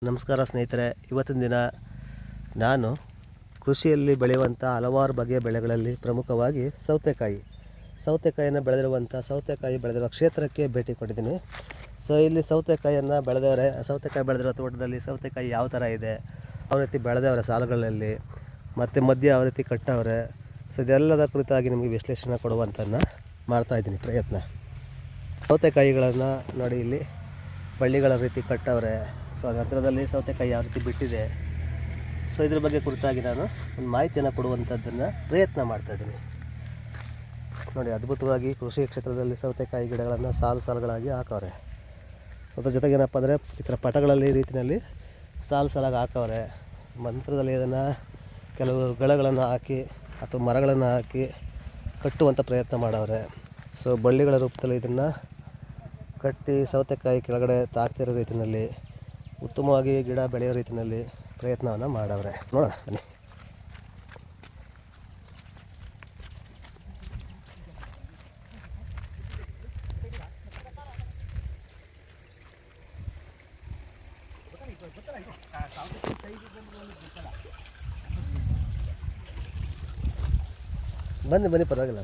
ನಮಸ್ಕಾರ ಸ್ನೇಹಿತರೆ, ಇವತ್ತಿನ ದಿನ ನಾನು ಕೃಷಿಯಲ್ಲಿ ಬೆಳೆಯುವಂಥ ಹಲವಾರು ಬಗೆಯ ಬೆಳೆಗಳಲ್ಲಿ ಪ್ರಮುಖವಾಗಿ ಸೌತೆಕಾಯಿಯನ್ನು ಬೆಳೆದಿರುವ ಕ್ಷೇತ್ರಕ್ಕೆ ಭೇಟಿ ಕೊಟ್ಟಿದ್ದೀನಿ. ಸೊ ಇಲ್ಲಿ ಸೌತೆಕಾಯಿ ಬೆಳೆದಿರೋ ತೋಟದಲ್ಲಿ ಸೌತೆಕಾಯಿ ಯಾವ ಥರ ಇದೆ, ಯಾವ ರೀತಿ ಬೆಳೆದವರೆ ಸಾಲುಗಳಲ್ಲಿ, ಮತ್ತು ಮಧ್ಯೆ ಯಾವ ರೀತಿ ಕಟ್ಟವ್ರೆ. ಸೊ ಇದೆಲ್ಲದ ಕುರಿತಾಗಿ ನಿಮಗೆ ವಿಶ್ಲೇಷಣೆ ಕೊಡುವಂಥದ್ದನ್ನು ಮಾಡ್ತಾಯಿದ್ದೀನಿ ಪ್ರಯತ್ನ. ಸೌತೆಕಾಯಿಗಳನ್ನು ನೋಡಿ, ಇಲ್ಲಿ ಬಳ್ಳಿಗಳ ರೀತಿ ಕಟ್ಟವ್ರೆ. ಸೊ ಅದರ ಹತ್ರದಲ್ಲಿ ಸೌತೆಕಾಯಿ ಯಾವ ರೀತಿ ಬಿಟ್ಟಿದೆ. ಸೊ ಇದ್ರ ಬಗ್ಗೆ ಕುರಿತಾಗಿ ನಾನು ಒಂದು ಮಾಹಿತಿಯನ್ನು ಕೊಡುವಂಥದ್ದನ್ನು ಪ್ರಯತ್ನ ಮಾಡ್ತಾಯಿದ್ದೀನಿ. ನೋಡಿ, ಅದ್ಭುತವಾಗಿ ಕೃಷಿ ಕ್ಷೇತ್ರದಲ್ಲಿ ಸೌತೆಕಾಯಿ ಗಿಡಗಳನ್ನು ಸಾಲುಗಳಾಗಿ ಹಾಕವ್ರೆ. ಸೊ ಅದ್ರ ಜೊತೆಗೆ ಏನಪ್ಪ ಅಂದರೆ, ಈ ಥರ ಪಟಗಳಲ್ಲಿ ರೀತಿಯಲ್ಲಿ ಸಾಲಾಗಿ ಹಾಕವ್ರೆ. ಮಂತ್ರದಲ್ಲಿ ಇದನ್ನು ಕೆಲವು ಗಳಗಳನ್ನು ಹಾಕಿ ಅಥವಾ ಮರಗಳನ್ನು ಹಾಕಿ ಕಟ್ಟುವಂಥ ಪ್ರಯತ್ನ ಮಾಡವ್ರೆ. ಸೊ ಬಳ್ಳಿಗಳ ರೂಪದಲ್ಲಿ ಇದನ್ನು ಕಟ್ಟಿ ಸೌತೆಕಾಯಿ ಕೆಳಗಡೆ ತಾಕ್ತಿರೋ ರೀತಿಯಲ್ಲಿ ಉತ್ತಮವಾಗಿ ಗಿಡ ಬೆಳೆಯೋ ರೀತಿಯಲ್ಲಿ ಪ್ರಯತ್ನವನ್ನು ಮಾಡವ್ರೆ. ನೋಡೋಣ ಬನ್ನಿ. ಬನ್ನಿ, ಪರವಾಗಿಲ್ಲ.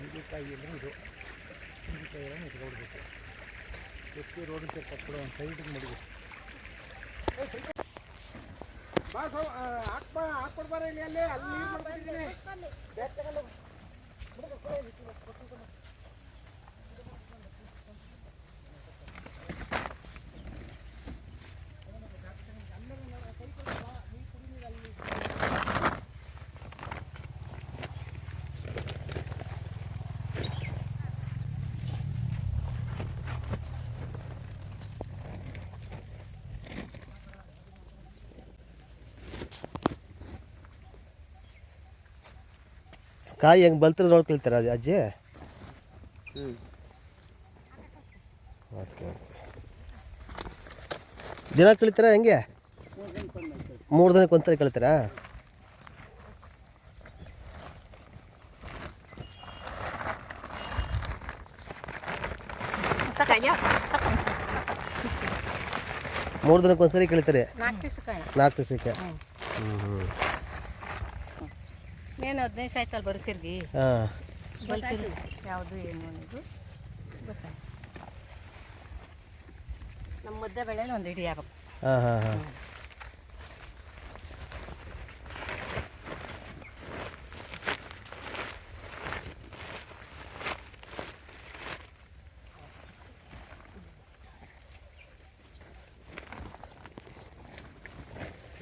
ಇದು ಹಿಂದಿಕಾಯಿಗಳನ್ನು ಇಟ್ಕೊಳ್ಬೇಕು. ಎಷ್ಟು ರೋಡ್ ಕಟ್ಬಿಡೋ ಒಂದು ಸೈಡಿಗೆ ಮಡಿಬೇಕು. ಹಾಕ್ಕೊಡ್ಬಾರ ಇಲ್ಲಿ, ಅಲ್ಲಿ ನೀರು ಮಾಡ್ತಿದ್ದೀನಿ. ಕಾಯಿ ಹೆಂಗೆ ಬಲ್ತಿರೋದು ನೋಡ್ಕೊಳ್ತೀರ ಅಜ್ಜಿ? ಓಕೆ. ದಿನ ಕಳಿತೀರಾ ಹೆಂಗೆ? 3 ದಿನಕ್ಕೆ ಒಂದ್ಸರಿ ಕಳಿತೀರಾ? ಮೂರು ದಿನಕ್ಕೆ ಒಂದ್ಸರಿ ಕಳಿತೀರಿ? 4 ದಿವಸಕ್ಕೆ. ಏನು 15 ಸಾಯ್ತಲ್ಲಿ ಬರ್ತಿರ್ಗಿ. ಬರ್ತಿರ್ಗಿ ಯಾವುದು ಏನು ಅನ್ನೋದು ಗೊತ್ತಾಯ್ತು. ನಮ್ಮ ಮಧ್ಯ ಬೆಳೆಯಲ್ಲಿ ಒಂದು ಹಿಡಿ ಆಗ್ಬೇಕು.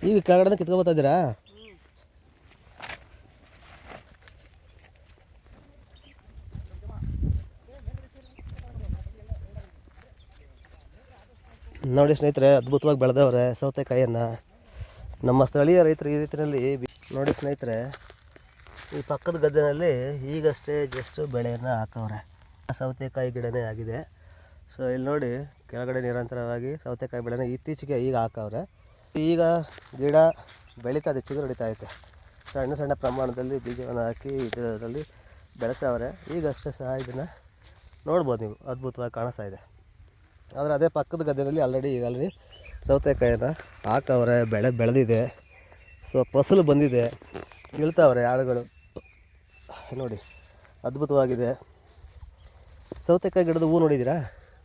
ಈಗ ಕೆಳಗಡೆ ಕಿತ್ಕೊಳ್ತಾ ಇದ್ದೀರಾ? ನೋಡಿ ಸ್ನೇಹಿತರೆ, ಅದ್ಭುತವಾಗಿ ಬೆಳೆದವ್ರೆ ಸೌತೆಕಾಯಿಯನ್ನು. ನಮ್ಮ ಸ್ಥಳೀಯ ರೈತರು ಈ ರೀತಿಯಲ್ಲಿ ನೋಡಿ ಸ್ನೇಹಿತರೆ, ಈ ಪಕ್ಕದ ಗದ್ದೆನಲ್ಲಿ ಈಗಷ್ಟೇ ಜಸ್ಟ್ ಬೆಳೆಯನ್ನು ಹಾಕವ್ರೆ. ಸೌತೆಕಾಯಿ ಗಿಡನೇ ಆಗಿದೆ. ಸೊ ಇಲ್ಲಿ ನೋಡಿ, ಕೆಳಗಡೆ ನಿರಂತರವಾಗಿ ಸೌತೆಕಾಯಿ ಬೆಳೆನ ಇತ್ತೀಚೆಗೆ ಈಗ ಹಾಕವ್ರೆ. ಈಗ ಗಿಡ ಬೆಳೀತಾ ಚಿಗುರು ಹೊಡಿತಾ ಐತೆ. ಸಣ್ಣ ಸಣ್ಣ ಪ್ರಮಾಣದಲ್ಲಿ ಬೀಜವನ್ನು ಹಾಕಿ ಇದರಲ್ಲಿ ಬೆಳೆಸವ್ರೆ. ಈಗಷ್ಟೇ ಸಹ ಇದನ್ನು ನೋಡ್ಬೋದು ನೀವು, ಅದ್ಭುತವಾಗಿ ಕಾಣಿಸ್ತಾ ಇದೆ. ಆದರೆ ಅದೇ ಪಕ್ಕದ ಗದ್ದೆಯಲ್ಲಿ ಆಲ್ರೆಡಿ ಸೌತೆಕಾಯಿನ ಹಾಕವ್ರೆ. ಬೆಳೆದಿದೆ. ಸೊ ಫಸಲು ಬಂದಿದೆ, ಕೀಳ್ತಾವ್ರೆ ಆಳುಗಳು. ನೋಡಿ, ಅದ್ಭುತವಾಗಿದೆ. ಸೌತೆಕಾಯಿ ಗಿಡದ ಹೂ ನೋಡಿದ್ದೀರಾ?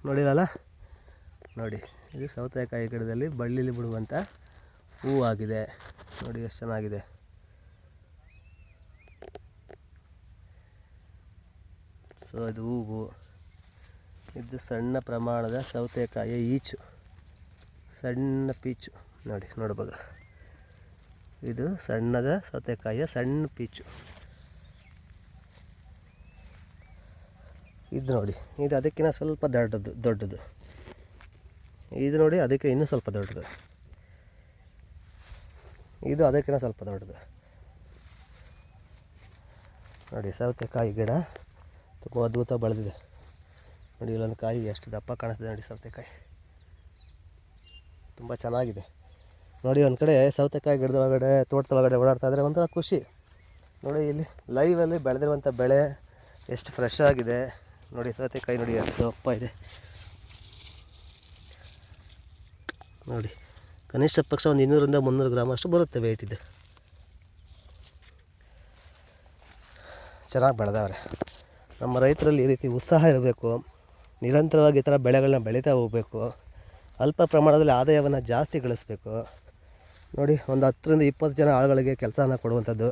ನೋಡಿರಲ್ಲ, ನೋಡಿ, ಇದು ಸೌತೆಕಾಯಿ ಗಿಡದಲ್ಲಿ ಬಳ್ಳಿಲಿ ಬಿಡುವಂಥ ಹೂವು ಆಗಿದೆ. ನೋಡಿ ಎಷ್ಟು ಚೆನ್ನಾಗಿದೆ. ಸೊ ಇದು ಹೂವು, ಇದು ಸಣ್ಣ ಪ್ರಮಾಣದ ಸೌತೆಕಾಯಿಯ ಈಚು, ಸಣ್ಣ ಪೀಚು. ನೋಡ್ಬೋದು, ಇದು ಸಣ್ಣದ ಸೌತೆಕಾಯಿಯ ಸಣ್ಣ ಪೀಚು. ಇದು ನೋಡಿ, ಇದು ಅದಕ್ಕಿಂತ ಸ್ವಲ್ಪ ದೊಡ್ಡದು. ಇದು ನೋಡಿ, ಅದಕ್ಕೆ ಇನ್ನೂ ಸ್ವಲ್ಪ ದೊಡ್ಡದು. ಇದು ಅದಕ್ಕಿಂತ ಸ್ವಲ್ಪ ದೊಡ್ಡದು. ನೋಡಿ, ಸೌತೆಕಾಯಿ ಗಿಡ ತುಂಬ ಅದ್ಭುತ ಬೆಳೆದಿದೆ. ನೋಡಿ, ಇಲ್ಲೊಂದು ಕಾಯಿ ಎಷ್ಟು ದಪ್ಪ ಕಾಣಿಸ್ತಿದೆ ನೋಡಿ. ಸೌತೆಕಾಯಿ ತುಂಬ ಚೆನ್ನಾಗಿದೆ. ನೋಡಿ, ಒಂದು ಕಡೆ ಸೌತೆಕಾಯಿ ಗಿಡದ ಒಳಗಡೆ, ತೋಟದ ಒಳಗಡೆ ಓಡಾಡ್ತಾ ಇದ್ರೆ ಒಂಥರ ಖುಷಿ. ನೋಡಿ, ಇಲ್ಲಿ ಲೈವಲ್ಲಿ ಬೆಳೆದಿರುವಂಥ ಬೆಳೆ ಎಷ್ಟು ಫ್ರೆಶ್ ಆಗಿದೆ ನೋಡಿ. ಸೌತೆಕಾಯಿ ನೋಡಿ ಎಷ್ಟು ದಪ್ಪ ಇದೆ ನೋಡಿ. ಕನಿಷ್ಠ ಪಕ್ಷ ಒಂದು 200ರಿಂದ 300 ಗ್ರಾಮ್ ಅಷ್ಟು ಬರುತ್ತೆ ವೆಯ್ಟ್. ಇದೆ ಚೆನ್ನಾಗಿ ಬೆಳೆದವ್ರೆ. ನಮ್ಮ ರೈತರಲ್ಲಿ ಈ ರೀತಿ ಉತ್ಸಾಹ ಇರಬೇಕು. ನಿರಂತರವಾಗಿ ಈ ಥರ ಬೆಳೆಗಳನ್ನ ಬೆಳೀತಾ ಹೋಗಬೇಕು. ಅಲ್ಪ ಪ್ರಮಾಣದಲ್ಲಿ ಆದಾಯವನ್ನು ಜಾಸ್ತಿ ಗಳಿಸಬೇಕು. ನೋಡಿ, ಒಂದು 10ರಿಂದ 20 ಜನ ಆಳುಗಳಿಗೆ ಕೆಲಸನ ಕೊಡುವಂಥದ್ದು.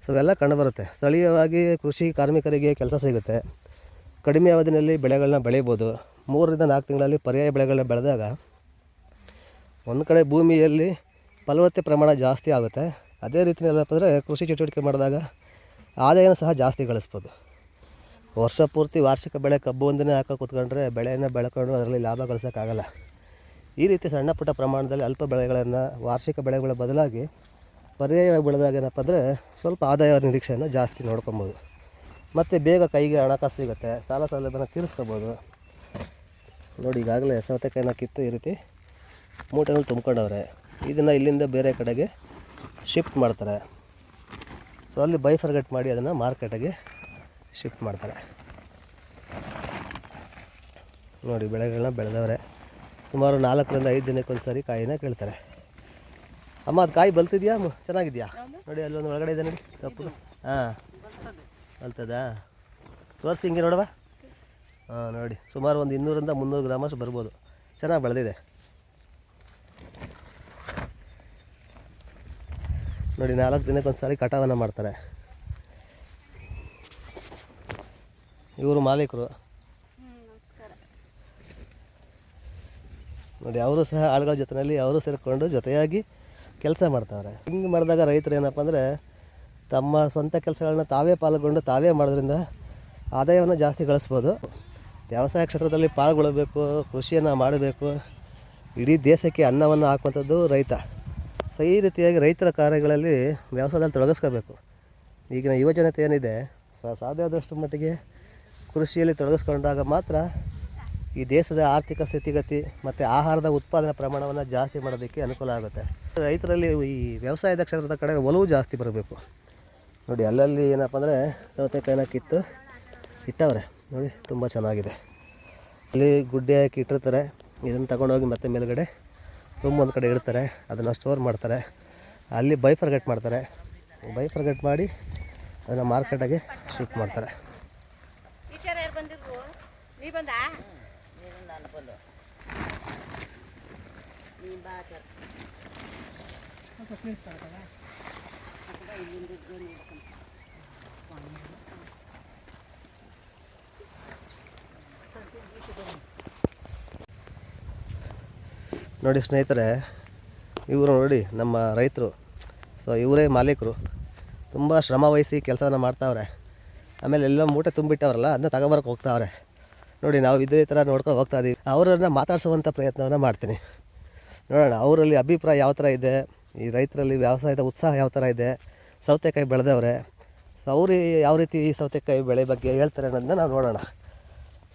ಸೊ ಇವೆಲ್ಲ ಕಂಡುಬರುತ್ತೆ. ಸ್ಥಳೀಯವಾಗಿ ಕೃಷಿ ಕಾರ್ಮಿಕರಿಗೆ ಕೆಲಸ ಸಿಗುತ್ತೆ. ಕಡಿಮೆ ಅವಧಿಯಲ್ಲಿ ಬೆಳೆಗಳನ್ನ ಬೆಳೀಬೋದು. 3ರಿಂದ 4 ತಿಂಗಳಲ್ಲಿ ಪರ್ಯಾಯ ಬೆಳೆಗಳನ್ನ ಬೆಳೆದಾಗ ಒಂದು ಕಡೆ ಭೂಮಿಯಲ್ಲಿ ಫಲವತ್ತತೆ ಪ್ರಮಾಣ ಜಾಸ್ತಿ ಆಗುತ್ತೆ. ಅದೇ ರೀತಿ ಏನಪ್ಪ ಅಂದರೆ ಕೃಷಿ ಚಟುವಟಿಕೆ ಮಾಡಿದಾಗ ಆದಾಯನ ಸಹ ಜಾಸ್ತಿ ಗಳಿಸ್ಬೋದು. ವರ್ಷ ಪೂರ್ತಿ ವಾರ್ಷಿಕ ಬೆಳೆ ಕಬ್ಬು ಒಂದನ್ನೇ ಹಾಕೋ ಕೂತ್ಕೊಂಡ್ರೆ ಬೆಳೆಯನ್ನು ಬೆಳ್ಕೊಂಡು ಅದರಲ್ಲಿ ಲಾಭ ಗಳಿಸೋಕ್ಕಾಗಲ್ಲ. ಈ ರೀತಿ ಸಣ್ಣ ಪುಟ್ಟ ಪ್ರಮಾಣದಲ್ಲಿ ಅಲ್ಪ ಬೆಳೆಗಳನ್ನು, ವಾರ್ಷಿಕ ಬೆಳೆಗಳ ಬದಲಾಗಿ ಪರ್ಯಾಯವಾಗಿ ಬೆಳೆದಾಗ ಏನಪ್ಪ ಅಂದರೆ ಸ್ವಲ್ಪ ಆದಾಯ ನಿರೀಕ್ಷೆಯನ್ನು ಜಾಸ್ತಿ ನೋಡ್ಕೊಬೋದು. ಮತ್ತು ಬೇಗ ಕೈಗೆ ಹಣಕಾಸು ಸಿಗುತ್ತೆ, ಸಾಲ ಸೌಲಭ್ಯನ ತೀರಿಸ್ಕೋಬೋದು. ನೋಡಿ, ಈಗಾಗಲೇ ಸೌತೆಕಾಯಿನ ಕಿತ್ತು ಈ ರೀತಿ ಮೂಟೆಗಳು ತುಂಬ್ಕೊಂಡವ್ರೆ. ಇದನ್ನು ಇಲ್ಲಿಂದ ಬೇರೆ ಕಡೆಗೆ ಶಿಫ್ಟ್ ಮಾಡ್ತಾರೆ. ಸೊ ಅಲ್ಲಿ ಬೈಫರ್ಗೇಟ್ ಮಾಡಿ ಅದನ್ನು ಮಾರ್ಕೆಟಿಗೆ ಶಿಫ್ಟ್ ಮಾಡ್ತಾರೆ. ನೋಡಿ, ಬೆಳೆಗಳನ್ನ ಬೆಳೆದವ್ರೆ. ಸುಮಾರು 4ರಿಂದ 5 ದಿನಕ್ಕೊಂದು ಸಾರಿ ಕಾಯಿನ ಕೇಳ್ತಾರೆ. ಅಮ್ಮ, ಅದು ಕಾಯಿ ಬಲ್ತಿದೆಯಾ? ಚೆನ್ನಾಗಿದೆಯಾ? ನೋಡಿ, ಅಲ್ಲೊಂದು ಒಳಗಡೆ ಇದೆ ನೋಡಿ, ತಪ್ಪು. ಹಾಂ, ಬಲ್ತದಾ? ತೋರಿಸಿ ಹಿಂಗೆ ನೋಡುವ. ಹಾಂ, ನೋಡಿ, ಸುಮಾರು ಒಂದು 200ರಿಂದ 300 ಗ್ರಾಮ್ ಅಷ್ಟು ಬರ್ಬೋದು. ಚೆನ್ನಾಗಿ ಬೆಳೆದಿದೆ ನೋಡಿ. 4 ದಿನಕ್ಕೊಂದು ಸಾರಿ ಕಟಾವನ್ನು ಮಾಡ್ತಾರೆ. ಇವರು ಮಾಲೀಕರು ನೋಡಿ. ಅವರು ಸಹ ಆಳುಗಳ ಜೊತೆಯಲ್ಲಿ ಅವರು ಸೇರಿಕೊಂಡು ಜೊತೆಯಾಗಿ ಕೆಲಸ ಮಾಡ್ತಾವ್ರೆ. ಹಿಂಗೆ ಮಾಡಿದಾಗ ರೈತರು ಏನಪ್ಪ ಅಂದರೆ ತಮ್ಮ ಸ್ವಂತ ಕೆಲಸಗಳನ್ನ ತಾವೇ ಪಾಲ್ಗೊಂಡು ತಾವೇ ಮಾಡೋದ್ರಿಂದ ಆದಾಯವನ್ನು ಜಾಸ್ತಿ ಗಳಿಸ್ಬೋದು. ವ್ಯವಸಾಯ ಕ್ಷೇತ್ರದಲ್ಲಿ ಪಾಲ್ಗೊಳ್ಳಬೇಕು, ಕೃಷಿಯನ್ನು ಮಾಡಬೇಕು. ಇಡೀ ದೇಶಕ್ಕೆ ಅನ್ನವನ್ನು ಹಾಕುವಂಥದ್ದು ರೈತ. ಸೊ ಈ ರೀತಿಯಾಗಿ ರೈತರ ಕಾರ್ಯಗಳಲ್ಲಿ ವ್ಯವಸಾಯದಲ್ಲಿ ತೊಡಗಿಸ್ಕೋಬೇಕು. ಈಗಿನ ಯುವಜನತೆ ಏನಿದೆ, ಸಾಧ್ಯವಾದಷ್ಟು ಮಟ್ಟಿಗೆ ಕೃಷಿಯಲ್ಲಿ ತೊಡಗಿಸ್ಕೊಂಡಾಗ ಮಾತ್ರ ಈ ದೇಶದ ಆರ್ಥಿಕ ಸ್ಥಿತಿಗತಿ ಮತ್ತು ಆಹಾರದ ಉತ್ಪಾದನಾ ಪ್ರಮಾಣವನ್ನು ಜಾಸ್ತಿ ಮಾಡೋದಕ್ಕೆ ಅನುಕೂಲ ಆಗುತ್ತೆ. ರೈತರಲ್ಲಿ ಈ ವ್ಯವಸಾಯದ ಕ್ಷೇತ್ರದ ಕಡೆ ಒಲವು ಜಾಸ್ತಿ ಬರಬೇಕು. ನೋಡಿ, ಅಲ್ಲಲ್ಲಿ ಏನಪ್ಪ ಅಂದರೆ ಸೌತೆಕಾಯಿನ ಕಿತ್ತು ಇಟ್ಟವ್ರೆ ನೋಡಿ. ತುಂಬ ಚೆನ್ನಾಗಿದೆ. ಅಲ್ಲಿ ಗುಡ್ಡೆ ಹಾಕಿ ಇಟ್ಟಿರ್ತಾರೆ. ಇದನ್ನು ತಗೊಂಡೋಗಿ ಮತ್ತೆ ಮೇಲುಗಡೆ ಒಂದು ಕಡೆ ಇಡ್ತಾರೆ. ಅದನ್ನು ಸ್ಟೋರ್ ಮಾಡ್ತಾರೆ. ಅಲ್ಲಿ ಬೈಫರ್ಗೇಟ್ ಮಾಡ್ತಾರೆ. ಬೈಫರ್ಗೇಟ್ ಮಾಡಿ ಅದನ್ನು ಮಾರ್ಕೆಟಾಗೆ ಶಿಫ್ಟ್ ಮಾಡ್ತಾರೆ. ನೋಡಿ ಸ್ನೇಹಿತರೆ, ಇವರು ನೋಡಿ ನಮ್ಮ ರೈತರು. ಸೊ ಇವರೇ ಮಾಲೀಕರು. ತುಂಬ ಶ್ರಮ ವಹಿಸಿ ಕೆಲಸವನ್ನು ಮಾಡ್ತಾವ್ರೆ. ಆಮೇಲೆ ಎಲ್ಲ ಮೂಟೆ ತುಂಬಿಟ್ಟವ್ರಲ್ಲ, ಅದನ್ನ ತಗೊಬರಕ್ಕೆ ಹೋಗ್ತಾವ್ರೆ. ನೋಡಿ ನಾವು ಇದೇ ಥರ ನೋಡ್ಕೊಂಡು ಹೋಗ್ತಾ ಇದ್ದೀವಿ. ಅವರನ್ನು ಮಾತಾಡಿಸುವಂಥ ಪ್ರಯತ್ನವನ್ನು ಮಾಡ್ತೀನಿ. ನೋಡೋಣ ಅವರಲ್ಲಿ ಅಭಿಪ್ರಾಯ ಯಾವ ಥರ ಇದೆ, ಈ ರೈತರಲ್ಲಿ ವ್ಯವಸಾಯದ ಉತ್ಸಾಹ ಯಾವ ಥರ ಇದೆ, ಸೌತೆಕಾಯಿ ಬೆಳೆದವ್ರೆ, ಸೊ ಅವರು ಯಾವ ರೀತಿ ಈ ಸೌತೆಕಾಯಿ ಬೆಳೆ ಬಗ್ಗೆ ಹೇಳ್ತಾರೆ ಅನ್ನೋದನ್ನ ನಾವು ನೋಡೋಣ.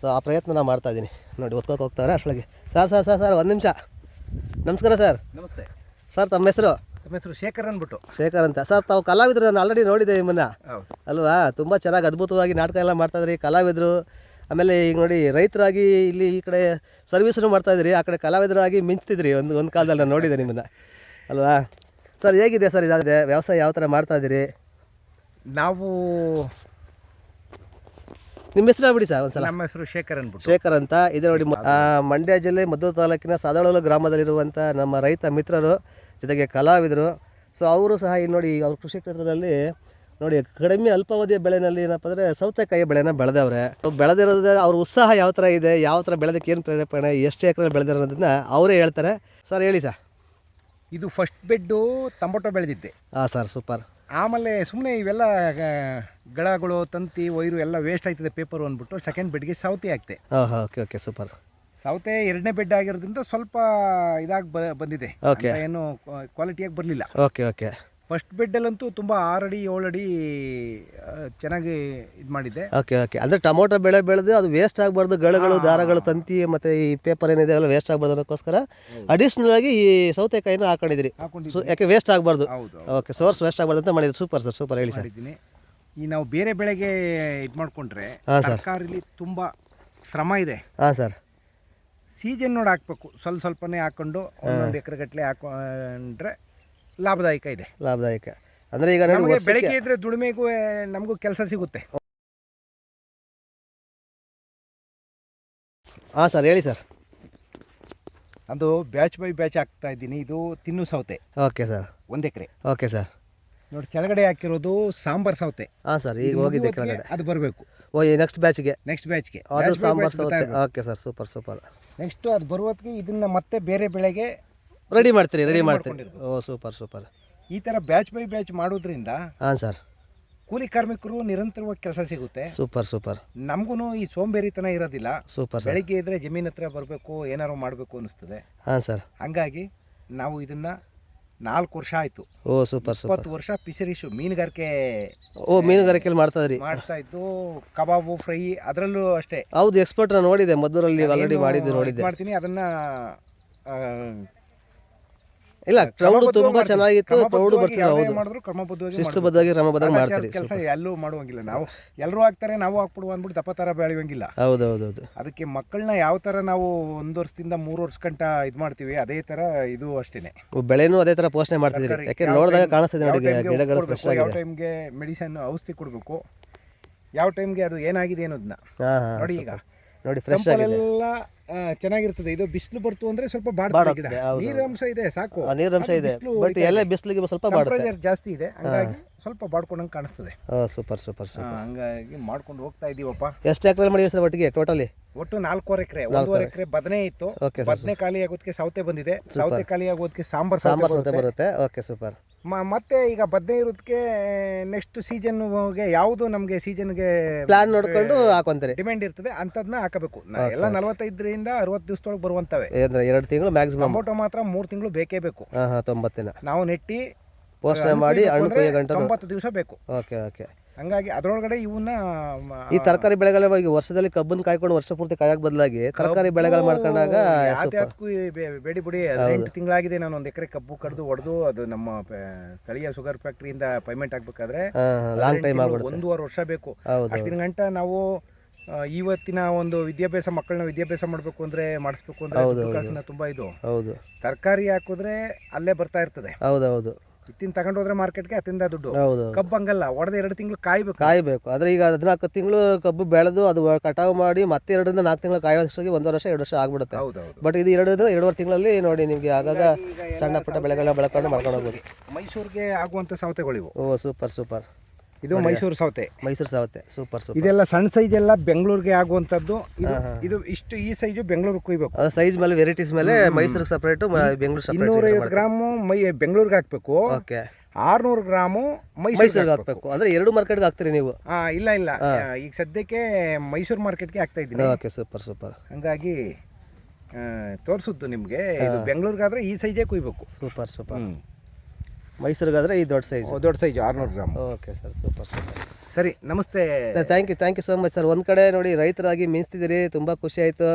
ಸೊ ಆ ಪ್ರಯತ್ನ ನಾನು ಮಾಡ್ತಾಯಿದ್ದೀನಿ. ನೋಡಿ ಒತ್ಕೋಕೆ ಹೋಗ್ತಾರೆ ಅಷ್ಟೊಳಗೆ. ಸರ್ ಒಂದು ನಿಮಿಷ. ನಮಸ್ಕಾರ ಸರ್. ನಮಸ್ತೆ ಸರ್ ತಮ್ಮ ಹೆಸರು? ನಮ್ಮ ಹೆಸರು ಶೇಖರ್ ಅಂದ್ಬಿಟ್ಟು. ಶೇಖರ್ ಅಂತ. ಸರ್ ತಾವು ಕಲಾವಿದರು, ನಾನು ಆಲ್ರೆಡಿ ನೋಡಿದ್ದೆ ನಿಮ್ಮನ್ನು ಅಲ್ವಾ? ತುಂಬ ಚೆನ್ನಾಗಿ ಅದ್ಭುತವಾಗಿ ನಾಟಕ ಎಲ್ಲ ಮಾಡ್ತಾಯಿದ್ರಿ, ಕಲಾವಿದರು. ಆಮೇಲೆ ಈಗ ನೋಡಿ ರೈತರಾಗಿ ಇಲ್ಲಿ ಈ ಕಡೆ ಸರ್ವಿಸನ್ನು ಮಾಡ್ತಾಯಿದ್ರಿ, ಆ ಕಡೆ ಕಲಾವಿದರಾಗಿ ಮಿಂಚ್ತಿದ್ರಿ ಒಂದು ಕಾಲದಲ್ಲಿ ನಾನು ನೋಡಿದ್ದೆ ನಿಮ್ಮನ್ನು ಅಲ್ವಾ? ಸರ್ ಹೇಗಿದೆ ಸರ್ ಇದಾಗಿದೆ ವ್ಯವಸಾಯ, ಯಾವ ಥರ ಮಾಡ್ತಾಯಿದ್ದೀರಿ? ನಾವು ನಿಮ್ಮ ಹೆಸರು ಆಗ್ಬಿಡಿ ಸರ್ ಒಂದ್ಸಲ. ನಮ್ಮ ಹೆಸರು ಶೇಖರ್ ಅಂದ್ಬಿಟ್ಟು. ಶೇಖರ್ ಅಂತ. ಇದೆ ನೋಡಿ ಮಂಡ್ಯ ಜಿಲ್ಲೆ ಮದ್ದೂರು ತಾಲೂಕಿನ ಸಾದಳೋಲು ಗ್ರಾಮದಲ್ಲಿರುವಂಥ ನಮ್ಮ ರೈತ ಮಿತ್ರರು, ಜೊತೆಗೆ ಕಲಾವಿದರು. ಸೊ ಅವರು ಸಹ ಇಲ್ಲಿ ನೋಡಿ ಅವ್ರ ಕೃಷಿ ಕ್ಷೇತ್ರದಲ್ಲಿ ನೋಡಿ ಕಡಿಮೆ ಅಲ್ಪಾವಧಿಯ ಬೆಳೆನಲ್ಲಿ ಏನಪ್ಪ ಅಂದರೆ ಸೌತೆಕಾಯಿ ಬೆಳೆನ ಬೆಳೆದವ್ರೆ. ಬೆಳೆದಿರೋದ್ರೆ ಅವ್ರ ಉತ್ಸಾಹ ಯಾವ ಥರ ಇದೆ, ಯಾವ ಥರ ಬೆಳೆದಕ್ಕೆ ಏನು ಪ್ರೇರೇಪಣೆ, ಎಷ್ಟು ಎಕರೆ ಬೆಳೆದಿರೋದನ್ನ ಅವರೇ ಹೇಳ್ತಾರೆ. ಸರ್ ಹೇಳಿ ಸರ್. ಇದು ಫಸ್ಟ್ ಬೆಡ್ಡು ಟೊಮೊಟೊ ಬೆಳೆದಿದ್ದೆ. ಹಾಂ ಸರ್, ಸೂಪರ್. ಆಮೇಲೆ ಸುಮ್ಮನೆ ಇವೆಲ್ಲ ಗಳಗಳು, ತಂತಿ, ವೈರು ಎಲ್ಲ ವೇಸ್ಟ್ ಆಯ್ತದೆ ಪೇಪರು ಅಂದ್ಬಿಟ್ಟು ಸೆಕೆಂಡ್ ಬೆಡ್ಗೆ ಸೌತೆ ಹಾಕ್ತೆ. ಹಾಂ ಓಕೆ ಸೂಪರ್. ಸೌತೆ ಎರಡನೇ ಬೆಡ್ ಆಗಿರೋದ್ರಿಂದ ಸ್ವಲ್ಪ ಇದಾಗಿ ಬಂದಿದೆ, ಏನು ಕ್ವಾಲಿಟಿಯಾಗಿ ಬರಲಿಲ್ಲ. ಓಕೆ. ಫಸ್ಟ್ ಬೆಡ್ಡಲ್ಲಂತೂ ತುಂಬ 6 ಅಡಿ 7 ಅಡಿ ಚೆನ್ನಾಗಿ ಇದು ಮಾಡಿದ್ದೆ. ಓಕೆ ಅಂದರೆ ಟೊಮೊಟೊ ಬೆಳೆ ಬೆಳೆದು ಅದು ವೇಸ್ಟ್ ಆಗಬಾರ್ದು, ಗಳಗಳು, ದಾರಗಳು, ತಂತಿ ಮತ್ತು ಈ ಪೇಪರ್ ಏನಿದೆ ಎಲ್ಲ ವೇಸ್ಟ್ ಆಗಬಾರ್ದು ಅನ್ನೋಕ್ಕೋಸ್ಕರ ಅಡಿಷ್ನಲ್ ಆಗಿ ಈ ಸೌತೆಕಾಯಿನ ಹಾಕೊಂಡಿದ್ರಿ, ಯಾಕೆ ವೇಸ್ಟ್ ಆಗಬಾರ್ದು. ಓಕೆ, ಸೋರ್ಸ್ ವೇಸ್ಟ್ ಆಗಬಾರ್ದು ಅಂತ ಮಾಡಿದ್ರಿ. Super sir, super. ಹೇಳಿ ಸರ್. ಈ ನಾವು ಬೇರೆ ಬೆಳೆಗೆ ಇದು ಮಾಡಿಕೊಂಡ್ರೆ ತರಕಾರಿಲಿ ತುಂಬ ಶ್ರಮ ಇದೆ. ಹಾಂ ಸರ್. ಸೀಸನ್ ನೋಡಿ ಹಾಕ್ಬೇಕು, ಸ್ವಲ್ಪನೇ ಹಾಕ್ಕೊಂಡು ಒಂದೊಂದು ಎಕರೆ ಗಟ್ಟಲೆ ಹಾಕೊಂಡ್ರೆ ಲಾಭದಾಯಕ ಇದೆ. ಲಾಭದಾಯಕ ಅಂದರೆ ಈಗ ನಮಗೆ ಬೆಳಗ್ಗೆ ಇದ್ರೆ ದುಡಿಮೆಗೂ ನಮಗೂ ಕೆಲಸ ಸಿಗುತ್ತೆ. ಹಾಂ ಸರ್, ಹೇಳಿ ಸರ್. ಅದು ಬ್ಯಾಚ್ ಬೈ ಬ್ಯಾಚ್ ಹಾಕ್ತಾ ಇದ್ದೀನಿ. ಇದು ತಿನ್ನು ಸೌತೆ. Okay sir. 1 ಎಕರೆ. Okay sir. ನೋಡಿ ಕೆಳಗಡೆ ಹಾಕಿರೋದು ಸಾಂಬಾರ್ ಸೌತೆ. ಹಾಂ ಸರ್, ಈಗ ಹೋಗಿದೆ ಕೆಳಗಡೆ. ಅದು ಬರಬೇಕು ನೆಕ್ಸ್ಟ್ ಬ್ಯಾಚ್ಗೆ ಅದು ಸಾಂಬಾರ್ ಸೌತೆ. Okay sir, super. ನೆಕ್ಸ್ಟ್ ಅದು ಬರುವತ್ತಿಗೆ ಇದನ್ನ ಮತ್ತೆ ಬೇರೆ ಬೆಳೆಗೆ ರೆಡಿ ಮಾಡ್ತೀರಿ. ಓ ಸೂಪರ್. ಈ ಥರ ಬ್ಯಾಚ್ ಬೈ ಬ್ಯಾಚ್ ಮಾಡೋದ್ರಿಂದ ಹಾಂ ಸರ್, ಕೂಲಿ ಕಾರ್ಮಿಕರು ನಿರಂತರವಾಗಿ ಕೆಲಸ ಸಿಗುತ್ತೆ. ಸೂಪರ್. ನಮಗೂ ಈ ಸೋಂಬೇರಿತನ ಇರೋದಿಲ್ಲ. ಸೂಪರ್. ಬೆಳಿಗ್ಗೆ ಇದ್ರೆ ಜಮೀನ್ ಹತ್ರ ಬರಬೇಕು, ಏನಾರು ಮಾಡಬೇಕು ಅನಿಸ್ತದೆ. ಹಾಂ ಸರ್. ಹಂಗಾಗಿ ನಾವು ಇದನ್ನ 4 ವರ್ಷ ಆಯಿತು. ಓ ಸೂಪರ್. 20 ವರ್ಷ ಫಿಶರೀಸು ಮೀನುಗಾರಿಕೆ. ಮೀನುಗಾರಿಕೆಯಲ್ಲಿ ಮಾಡ್ತಾ ಇದ್ದು ಕಬಾಬು, ಫ್ರೈ, ಅದರಲ್ಲೂ ಅಷ್ಟೇ. ಹೌದು, ಎಕ್ಸ್ಪರ್ಟ್ ನಾನು ನೋಡಿದ್ದೆ ಮದ್ದೂರಲ್ಲಿ ಆಲ್ರೆಡಿ ನೋಡಿದ್ದೆ. ಮಾಡ್ತೀನಿ ಅದನ್ನ. ಇಲ್ಲ, ಕ್ರೌಡ್ ತುಂಬಾ ಚೆನ್ನಾಗಿತ್ತು. ಕ್ರೌಡ್ ಬರ್ತೀವಿ. ಹೌದು, ಮಾಡಿದ್ರು ಕ್ರಮಬದ್ಧವಾಗಿ ಕ್ರಮಬದ್ಧವಾಗಿ ಮಾಡ್ತೀರಿ. ಕೆಲಸ ಎಲ್ಲೂ ಮಾಡುವಂಗಿಲ್ಲ. ನಾವು ಎಲ್ಲರೂ ಹಾಕ್ತಾರೆ, ನಾವು ಹಾಕ್ಬಿಡುವ ಅಂದ್ಬಿಟ್ಟು ದಪ್ಪ ಥರ ಬೆಳೆಯುವಂಗಿಲ್ಲ. ಹೌದು. ಅದಕ್ಕೆ ಮಕ್ಕಳನ್ನ ಯಾವ ಥರ ನಾವು 1 ವರ್ಷದಿಂದ 3 ವರ್ಷ ಗಂಟ ಇದು ಮಾಡ್ತೀವಿ, ಅದೇ ಥರ ಇದು ಅಷ್ಟೇನೆ. ಬೆಳೆನೂ ಅದೇ ಥರ ಪೋಷಣೆ ಮಾಡ್ತಿದ್ದೀರಿ. ಯಾಕೆ ನೋಡಿದಾಗ ಕಾಣಿಸ್ತಿದೆ ನೋಡಿ ಗಿಡಗಳು ಫ್ರೆಶ್ ಆಗಿದೆ. ಯಾವ ಟೈಮ್ಗೆ ಮೆಡಿಸಿನ್ ಔಷಧಿ ಕೊಡಬೇಕು, ಯಾವ ಟೈಮ್ಗೆ ಅದು ಏನಾಗಿದೆ ಅನ್ನೋದನ್ನ ನೋಡಿ. ಈಗ ನೋಡಿ ಫ್ರೆಶ್ ಆಗಿದೆ, ಚೆನ್ನಾಗಿರ್ತದೆ. ಇದು ಬಿಸಿಲು ಬರ್ತು ಅಂದ್ರೆ ಸ್ವಲ್ಪ ಬಾಡ್ತದೆ ಗಿಡ. ನೀರಂಶ ಇದೆ ಸಾಕು. ನೀರಂಶ ಇದೆ, ಬಟ್ ಎಲ್ಲ ಬಿಸಿಲಿಗೆ ಸ್ವಲ್ಪ ಟೆಂಪರೇಚರ್ ಜಾಸ್ತಿ ಇದೆ, ಹಂಗಾಗಿ ಸ್ವಲ್ಪ ಬಾಡ್ಕೊಂಡಂಗೆ ಕಾಣಿಸ್ತದೆ. ಸೂಪರ್. ಹಂಗಾಗಿ ಮಾಡ್ಕೊಂಡು ಹೋಗ್ತಾ ಇದೀವಪ್ಪ. ಎಷ್ಟು ಎಕರೆ ಮಾಡಿದ್ರಿ ಸರ್ ಒಟ್ಟಿಗೆ ಟೋಟಲಿ? ಒಟ್ಟು 4 ಎಕರೆ. 1.5 ಎಕರೆ ಬದನೆ ಇತ್ತು. ಬದನೆ ಖಾಲಿ ಆಗೋದಕ್ಕೆ ಸೌತೆ ಬಂದಿದೆ. ಸೌತೆ ಖಾಲಿ ಆಗೋದಕ್ಕೆ ಸಾಂಬಾರ್ ಸೌತೆ ಬರುತ್ತೆ. Okay super. ಮತ್ತೆ ಈಗ ಬದನೆ ಇರೋದಕ್ಕೆ ನೆಕ್ಸ್ಟ್ ಸೀಸನ್ಗೆ ಯಾವುದು ನಮಗೆ ಸೀಸನ್ಗೆ ಪ್ಲಾನ್ ನೋಡ್ಕೊಂಡು ಹಾಕೊಂತಾರೆ, ಡಿಮ್ಯಾಂಡ್ ಇರ್ತದೆ ಅಂತದನ್ನ ಹಾಕಬೇಕು. ಎಲ್ಲ 45ರಿಂದ 60 ದಿವಸದೊಳಗೆ ಬರುವಂತವೆ. 2 ತಿಂಗಳು ಮ್ಯಾಕ್ಸಿಮಮ್. ಟೊಮೊಟೊ ಮಾತ್ರ 3 ತಿಂಗಳು ಬೇಕೇ ಬೇಕು. 90 ದಿನ ನಾವು ನೆಟ್ಟಿ ಪೋಷಣೆ ಮಾಡಿ 90 ದಿವಸ ಬೇಕು. ಓಕೆ. ಹಂಗಾಗಿ ಅದರೊಳಗಡೆ ಇವನ್ನ ಈ ತರಕಾರಿ ಬೆಳೆಗಳ ವರ್ಷದಲ್ಲಿ ಕಬ್ಬನ್ನು ಕಾಯ್ಕೊಂಡು ವರ್ಷ ಪೂರ್ತಿ ಕಾಯಕ್ಕೆ ಬದಲಾಗಿ ತರಕಾರಿ ಬೆಳೆಗಳು ಮಾಡ್ಕೊಂಡಾಗ ಯಾತ್ಯಾತ್ಕು ಬೇಡಿ ಬಿಡಿ. 8 ತಿಂಗಳಾಗಿದೆ ನಾನು 1 ಎಕರೆ ಕಬ್ಬು ಕಡ್ದು ಹೊಡೆದು. ಅದು ನಮ್ಮ ಸ್ಥಳೀಯ ಶುಗರ್ ಫ್ಯಾಕ್ಟ್ರಿಯಿಂದ ಪೇಮೆಂಟ್ ಆಗ್ಬೇಕಾದ್ರೆ ಲಾಂಗ್ ಟೈಮ್ ಆಗುತ್ತೆ. 1.5 ವರ್ಷ ಬೇಕು. ಅಷ್ಟಿನ ಗಂಟ ನಾವು ಇವತ್ತಿನ ಒಂದು ಮಕ್ಕಳನ್ನ ವಿದ್ಯಾಭ್ಯಾಸ ಮಾಡಬೇಕು ಅಂದ್ರೆ ಮಾಡಿಸ್ಬೇಕು ಅಂದ್ರೆ ಕಾಸನ್ನ ತುಂಬಾ ಇದು. ಹೌದು, ತರಕಾರಿ ಹಾಕಿದ್ರೆ ಅಲ್ಲೇ ಬರ್ತಾ ಇರ್ತದೆ. ಹೌದು. ಇತ್ತಿನ ತಗೊಂಡೋದ್ರೆ ಮಾರ್ಕೆಟ್ಗೆ ಅತ್ತಿಂದ ದುಡ್ಡು. ಹೌದು. ಕಬ್ಬು ಹಂಗಲ್ಲ, ಹೊಡೆದ 2 ತಿಂಗಳು ಕಾಯ್ಬೇಕು. ಆದ್ರೆ ಈಗ 14 ತಿಂಗಳು ಕಬ್ಬು ಬೆಳೆದು ಅದು ಕಟಾವು ಮಾಡಿ ಮತ್ತೆ 2 ರಿಂದ 4 ತಿಂಗಳು ಕಾಯೋಷ್ಟಿಗೆ 1 ವರ್ಷ 2 ವರ್ಷ ಆಗ್ಬಿಡುತ್ತೆ. ಬಟ್ ಇದು 2.5 ತಿಂಗಳಲ್ಲಿ ನೋಡಿ ನಿಮ್ಗೆ ಆಗಾಗ ಸಣ್ಣ ಪುಟ್ಟ ಬೆಳೆಗಳನ್ನ ಬೆಳ್ಕೊಂಡು ಮಾಡ್ಕೊಂಡು ಹೋಗ್ಬೋದು. ಮೈಸೂರಿಗೆ ಆಗುವಂತ ಸೌತೆಗಳಿವು. ಓ ಸೂಪರ್. ಇದು ಮೈಸೂರು ಸೌತೆ. ಸೂಪರ್. ಇದೆಲ್ಲ ಸಣ್ಣ ಸೈಜ್ ಎಲ್ಲ ಬೆಂಗಳೂರಿಗೆ ಆಗುವಂತದ್ದು. ಇದು ಇಷ್ಟು ಈ ಸೈಜು ಬೆಂಗಳೂರಿಗೆ ಕುಯ್ಬೇಕು. ಸೈಜ್ ಮೇಲೆ ವೆರೈಟೀಸ್ ಮೇಲೆ ಮೈಸೂರಿಗೆ ಸಪರೇಟ್, ಬೆಂಗಳೂರು ಸಪರೇಟ್. 250 ಗ್ರಾಮ್ ಬೆಂಗಳೂರಿಗೆ ಹಾಕ್ಬೇಕು. ಓಕೆ. 600 ಗ್ರಾಮು ಮೈಸೂರಿಗೆ ಮೈಸೂರಿಗೆ ಹಾಕಬೇಕು ಅಂದರೆ 2 ಮಾರ್ಕೆಟ್ಗೆ ಹಾಕ್ತೀರಿ ನೀವು? ಇಲ್ಲ ಈಗ ಸದ್ಯಕ್ಕೆ ಮೈಸೂರು ಮಾರ್ಕೆಟ್ಗೆ ಹಾಕ್ತಾ ಇದ್ದೀನಿ. Okay, super super. ಹಂಗಾಗಿ ತೋರಿಸುತ್ತು ನಿಮಗೆ. ಇದು ಬೆಂಗಳೂರಿಗಾದ್ರೆ ಈ ಸೈಜೇ ಕುಯ್ಬೇಕು. Super super. ಮೈಸೂರಿಗಾದರೆ ಈ ದೊಡ್ಡ ಸೈಜ್? ದೊಡ್ಡ size 600 gram. Okay sir, super super. ಸರಿ, ನಮಸ್ತೆ. Thank you so much sir. ಒಂದು ಕಡೆ ನೋಡಿ ರೈತರಾಗಿ ಮೀನ್ಸ್ತಿದ್ದೀರಿ, ತುಂಬ ಖುಷಿ ಆಯಿತು.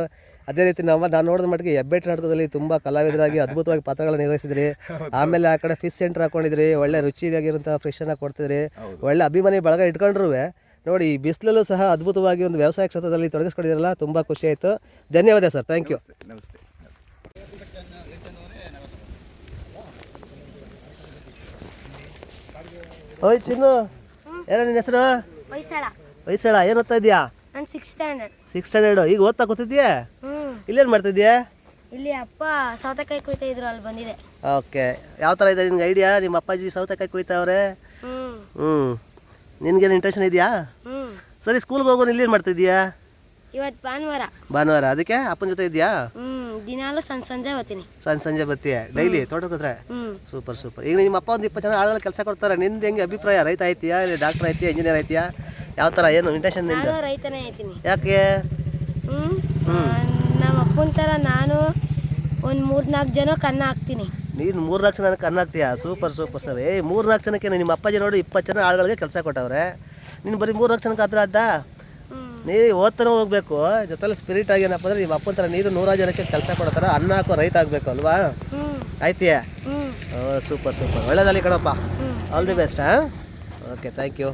ಅದೇ ರೀತಿ ನಾನು ನೋಡಿದ ಮಟ್ಟಿಗೆ ಹೆಬ್ಬೆಟ್ ನಾಟಕದಲ್ಲಿ ತುಂಬ ಕಲಾವಿದರಾಗಿ ಅದ್ಭುತವಾಗಿ ಪಾತ್ರಗಳನ್ನ ನಿರ್ವಹಿಸಿದ್ರಿ. ಆಮೇಲೆ ಆ ಕಡೆ ಫಿಶ್ ಸೆಂಟರ್ ಹಾಕೊಂಡಿದ್ರಿ, ಒಳ್ಳೆ ರುಚಿಯಾಗಿರುವಂಥ ಫಿಶನ್ನು ಕೊಡ್ತಿದ್ರಿ, ಒಳ್ಳೆ ಅಭಿಮಾನಿ ಬಳಗ ಇಟ್ಕೊಂಡ್ರು. ನೋಡಿ ಈ ಬಿಸಿಲಲ್ಲೂ ಸಹ ಅದ್ಭುತವಾಗಿ ಒಂದು ವ್ಯವಸಾಯ ಕ್ಷೇತ್ರದಲ್ಲಿ ತೊಡಗಿಸ್ಕೊಂಡಿದ್ದೀರಲ್ಲ, ತುಂಬ ಖುಷಿ ಆಯಿತು. ಧನ್ಯವಾದ ಸರ್, ಥ್ಯಾಂಕ್ ಯು. ನಮಸ್ತೆ. ಓಯ್ ಚಿನ್ನು, ಏನೋ ನಿನ್ನ ಹೆಸರು? ವೈಸಳ. ಏನು ಓದ್ತಾ ಇದೆಯಾ? ನಾನು 6th ಸ್ಟ್ಯಾಂಡರ್ಡ್. 6th standard. ಈಗ ಓದ್ತಾ ಕೂತಿದ್ಯಾ? ಇಲ್ಲೇನು ಮಾಡ್ತಿದ್ಯಾ? ಇಲ್ಲಿ ಅಪ್ಪ ಸೌತೆಕಾಯಿ ಕುಯ್ತಾ ಇದ್ರು, ಅಲ್ಲಿ ಬಂದಿದೆ. ಓಕೆ. ಯಾವ ಥರ ಇದೆ ನಿನ್ಗೆ ಐಡಿಯಾ? ನಿಮ್ಮ ಅಪ್ಪಾಜಿ ಸೌತೆಕಾಯಿ ಕುಯ್ತಾವ್ರೆ. ಹ್ಞೂ ನಿನ್ಗೇನು ಇಂಟ್ರೆಷನ್ ಇದೆಯಾ? ಹ್ಞೂ ಸರಿ, ಸ್ಕೂಲ್ಗೆ ಹೋಗೋನು ಇಲ್ಲೇನು ಮಾಡ್ತಿದ್ಯಾ? ಇವತ್ತು ಭಾನುವಾರ, ಅದಕ್ಕೆ ಅಪ್ಪನ ಜೊತೆ ಇದೆಯಾ? ದಿನಾಲು ಸಂಜೆ ಬರ್ತೀನಿ. ಸಂಜೆ ಬರ್ತೀಯ ಡೈಲಿ ತೋಟಕ್ಕೆ ಹತ್ರ? Super super. ಈಗ ನಿಮ್ಮ ಅಪ್ಪ ಒಂದು 20 ಜನ ಆಳುಗಳು ಕೆಲಸ ಕೊಡ್ತಾರೆ. ನಿಂದು ಹೆಂಗೆ ಅಭಿಪ್ರಾಯ? ರೈತ ಆಯ್ತೀಯಾ, ಇಲ್ಲ ಡಾಕ್ಟರ್ ಆಯ್ತೀಯಾ, ಇಂಜಿನಿಯರ್ ಆಯ್ತೀಯಾ? ಯಾವ ಥರ, ಏನು ಇಂಟೆನ್ಷನ್ ನಿಂದು? ನಾನು ರೈತನೇ ಆಯ್ತೀನಿ. ಯಾಕೆ? ನಮ್ಮ ಅಪ್ಪನ ಥರ ನಾನು ಒಂದು 3-4 ಜನಕ್ಕೆ ಅನ್ನ ಹಾಕ್ತೀನಿ. ನೀನು 3-4 ಜನಕ್ಕೆ ಅನ್ನ ಹಾಕ್ತೀಯಾ? Super super sir. 3-4 ಜನಕ್ಕೆ ನಿಮ್ಮ ಅಪ್ಪಾಜಿ ನೋಡಿ 20 ಜನ ಆಳುಗಳಿಗೆ ಕೆಲಸ ಕೊಟ್ಟವ್ರೆ. ನೀನು ಬರೀ 3-4 ಜನಕ್ಕೆ ಹತ್ರ ಅದ್ದ? ನೀವು ಓದ್ತಾನೆ ಹೋಗ್ಬೇಕು, ಜೊತೆಲಿ ಸ್ಪಿರಿಟ್ ಆಗಿ ಏನಪ್ಪ ಅಂದರೆ ನಿಮ್ಮ ಅಪ್ಪನ ಥರ ನೀರು 100 ಜನಕ್ಕೆ ಕೆಲಸ ಕೊಡೋ ಥರ ಅನ್ನ ಹಾಕೋ ರೈತ ಆಗಬೇಕು ಅಲ್ವಾ? ಆಯ್ತೀಯಾ? Super super. ಒಳ್ಳೇದಲ್ಲಿ ಕಣಪ್ಪ. All the best. Okay, thank you.